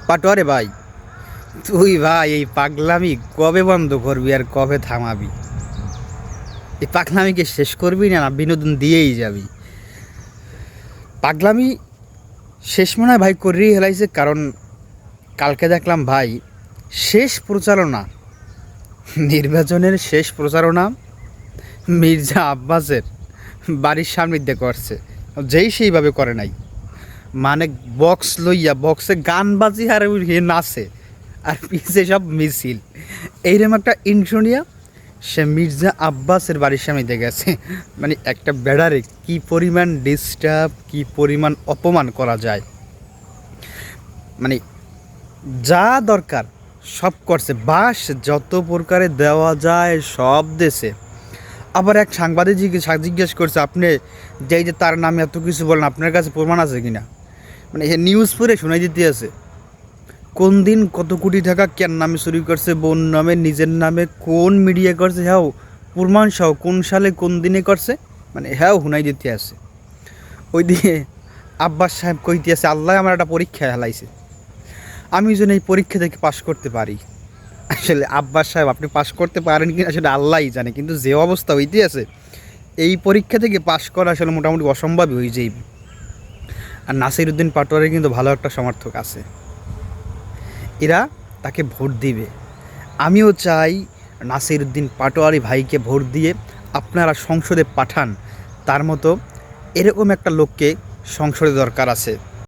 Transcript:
পাটোয়ারে ভাই, তুই ভাই এই পাগলামি কবে বন্ধ করবি আর কবে থামাবি? এই পাগলামিকে শেষ করবি না না বিনোদন দিয়েই যাবি? পাগলামি শেষ মনে হয় ভাই করেই হেলাইছে। কারণ কালকে দেখলাম ভাই, শেষ প্রচারণা, নির্বাচনের শেষ প্রচারণা মির্জা আব্বাসের বাড়ির সামনে দিয়ে করছে। যেই সেইভাবে করে নাই, মানে বক্স লইয়া বক্সে গান বাজি আর হে নাচে, আর পিছে সব মিছিল। এইরকম একটা ইন্ট্রোনিয়া সে মির্জা আব্বাসের বাড়ির সামনে দিয়ে গেছে। মানে একটা বেড়ারে কি পরিমাণ ডিস্টার্ব, কি পরিমাণ অপমান করা যায়, মানে যা দরকার সব করছে। বাস যত প্রকারে দেওয়া যায় সব দেশে। আবার এক সাংবাদিক জিজ্ঞেস করছে, আপনি যেই যে তার নামে এত কিছু বলেন, আপনার কাছে প্রমাণ আছে কিনা? মানে এ নিউজ পড়ে শোনাই দিতে আছে কোন দিন কত কোটি টাকা কেন নামে চুরি করছে, বোন নামে, নিজের নামে, কোন মিডিয়া করছে, হ্যাঁ প্রমাণ সহ কোন সালে কোন দিনে করছে, মানে হ্যাঁ শুনাই দিতে আছে। ওই দিকে আব্বাস সাহেব কইতে আছে, আল্লাহ আমার একটা পরীক্ষা হেলাইছে, আমি যেন এই পরীক্ষা থেকে পাশ করতে পারি। আসলে আব্বাস সাহেব আপনি পাশ করতে পারেন কি আসলে আল্লাহই জানে, কিন্তু যে অবস্থা হইতে আছে এই পরীক্ষা থেকে পাশ করা আসলে মোটামুটি অসম্ভবই হয়ে যাইবে। আর নাসিরউদ্দিন পাটোয়ারির কিন্তু ভালো একটা সমর্থক আছে, এরা তাকে ভোট দিবে। আমিও চাই নাসিরউদ্দিন পাটোয়ারি ভাইকে ভোট দিয়ে আপনারা সংসদে পাঠান। তার মতো এরকম একটা লোককে সংসদে দরকার আছে।